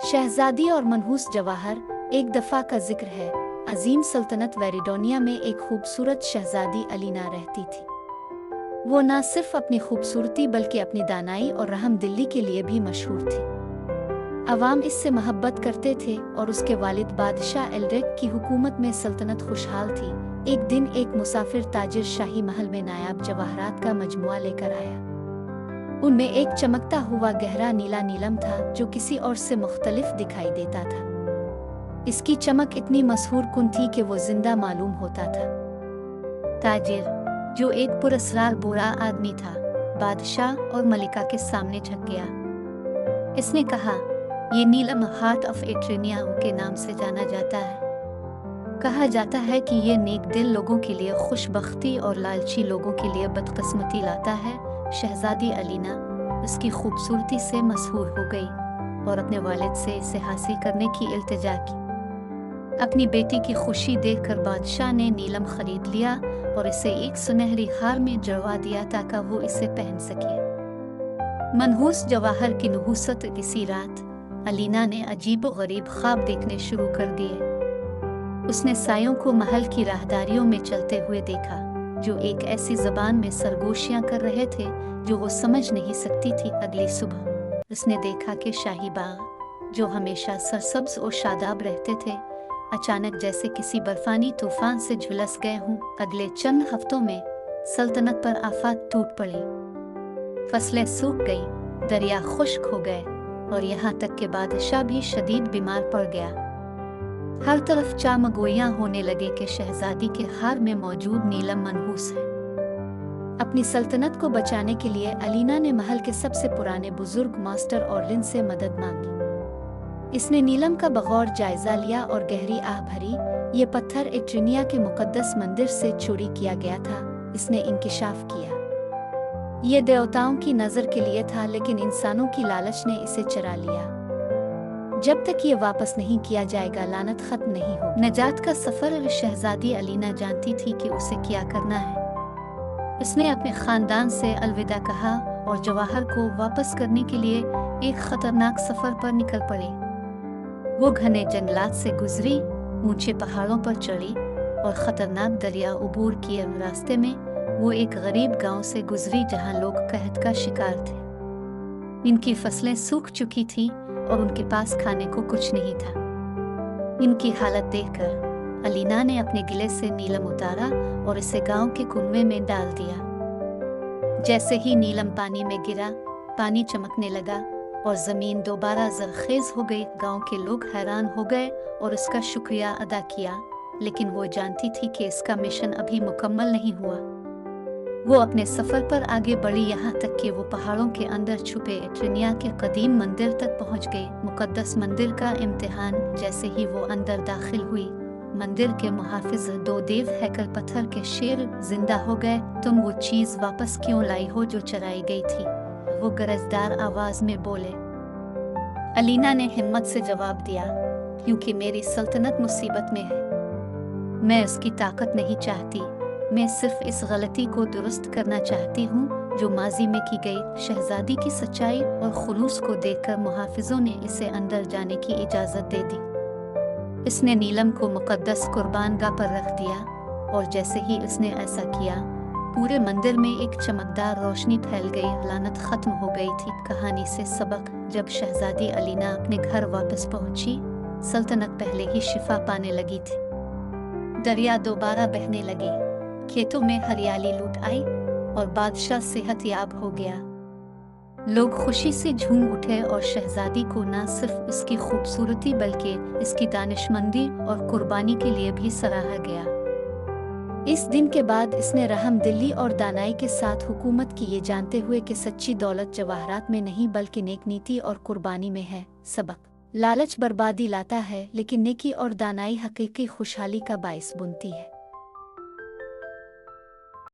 शहजादी और मनहूस जवाहर। एक दफ़ा का जिक्र है, अजीम सल्तनत वेरिडोनिया में एक खूबसूरत शहजादी अलीना रहती थी। वो न सिर्फ अपनी खूबसूरती बल्कि अपनी दानाई और रहमदिली के लिए भी मशहूर थी। अवाम इससे मोहब्बत करते थे और उसके वालिद बादशाह एल्ड्रिक की हुकूमत में सल्तनत खुशहाल थी। एक दिन एक मुसाफिर ताजिर शाही महल में नायाब जवाहरात का मजमुआ लेकर आया। उनमें एक चमकता हुआ गहरा नीला नीलम था जो किसी और से मुख्तलिफ दिखाई देता था। इसकी चमक इतनी मशहूर कुन थी कि वो जिंदा मालूम होता था। ताजिर, जो एक पुरस्रार बूढ़ा आदमी था, बादशाह और मलिका के सामने झुक गया। इसने कहा, ये नीलम हार्ट ऑफ एट्रेनिया के नाम से जाना जाता है। कहा जाता है कि ये नेक दिल लोगों के लिए खुशबख्ती और लालची लोगों के लिए बदकिस्मती लाता है। शहजादी अलीना उसकी खूबसूरती से मशहूर हो गई और अपने वालिद से इसे हासिल करने की इल्तिजा की। अपनी बेटी की खुशी देखकर बादशाह ने नीलम खरीद लिया और इसे एक सुनहरी हार में जड़वा दिया ताकि वो इसे पहन सके। मनहूस जवाहर की नहूसत किसी रात अलीना ने अजीब गरीब ख्वाब देखने शुरू कर दिए। उसने सायों को महल की राहदारियों में चलते हुए देखा जो एक ऐसी जबान में सरगोशियां कर रहे थे जो वो समझ नहीं सकती थी। अगली सुबह उसने देखा कि शाही बाग जो हमेशा सरसब्ज और शादाब रहते थे, अचानक जैसे किसी बर्फानी तूफान से झुलस गए हों। अगले चंद हफ्तों में सल्तनत पर आफत टूट पड़ी। फसलें सूख गई, दरिया खुश्क हो गए और यहाँ तक कि बादशाह भी शदीद बीमार पड़ गया। हर तरफ चामगोइयां होने लगे कि शहजादी के हार में मौजूद नीलम मनहूस है। अपनी सल्तनत को बचाने के लिए अलीना ने महल के सबसे पुराने बुजुर्ग मास्टर ऑर्लिन से मदद मांगी। इसने नीलम का बगौर जायजा लिया और गहरी आह भरी। ये पत्थर एट्रेनिया के मुकद्दस मंदिर से चोरी किया गया था। इसने इंकिशाफ किया। ये देवताओं की नजर के लिए था, लेकिन इंसानों की लालच ने इसे चुरा लिया। जब तक ये वापस नहीं किया जाएगा, लानत खत्म नहीं हो। नजात का सफर शहजादी अलीना जानती थी कि उसे क्या करना है। उसने अपने खानदान से अलविदा कहा और जवाहर को वापस करने के लिए एक खतरनाक सफर पर निकल पड़ी। वो घने जंगलात से गुजरी, ऊंचे पहाड़ों पर चढ़ी और खतरनाक दरिया उबूर किए। रास्ते में वो एक गरीब गांव से गुजरी जहां लोग कहत का शिकार थे। इनकी फसलें सूख चुकी थी और उनके पास खाने को कुछ नहीं था। इनकी हालत देखकर अलीना ने अपने गिले से नीलम उतारा और इसे गांव के कुएं में डाल दिया। जैसे ही नीलम पानी में गिरा, पानी चमकने लगा और जमीन दोबारा जरखेज हो गई। गांव के लोग हैरान हो गए और उसका शुक्रिया अदा किया, लेकिन वो जानती थी कि इसका मिशन अभी मुकम्मल नहीं हुआ। वो अपने सफर पर आगे बढ़ी, यहाँ तक कि वो पहाड़ों के अंदर छुपे एट्रेनिया के कदीम मंदिर तक पहुँच गई। मुकद्दस मंदिर का इम्तिहान। जैसे ही वो अंदर दाखिल हुई, मंदिर के मुहाफिज दो देव हैकल पत्थर के शेर जिंदा हो गए। तुम वो चीज वापस क्यों लाई हो जो चराई गई थी? वो गरजदार आवाज में बोले। अलीना ने हिम्मत से जवाब दिया, क्योंकि मेरी सल्तनत मुसीबत में है। मैं उसकी ताकत नहीं चाहती, मैं सिर्फ इस गलती को दुरुस्त करना चाहती हूँ जो माजी में की गई। शहजादी की सच्चाई और खुलूस को देखकर मुहाफिजों ने इसे अंदर जाने की इजाज़त दे दी। इसने नीलम को मुकद्दस कुर्बानगाह पर रख दिया और जैसे ही उसने ऐसा किया, पूरे मंदिर में एक चमकदार रोशनी फैल गई। लानत खत्म हो गई थी। कहानी से सबक। जब शहजादी अलीना अपने घर वापस पहुंची, सल्तनत पहले ही शिफा पाने लगी थी। दरिया दोबारा बहने लगे, खेतों में हरियाली लूट आई और बादशाह सेहतयाब हो गया। लोग खुशी से झूम उठे और शहजादी को न सिर्फ इसकी खूबसूरती बल्कि इसकी दानिशमंदी और कुर्बानी के लिए भी सराहा गया। इस दिन के बाद इसने रहमदिली और दानाई के साथ हुकूमत की, ये जानते हुए कि सच्ची दौलत जवाहरात में नहीं बल्कि नेक नीति और कुर्बानी में है। सबक। लालच बर्बादी लाता है, लेकिन नेकी और दानाई हकीकी खुशहाली का बाइस बुनती है।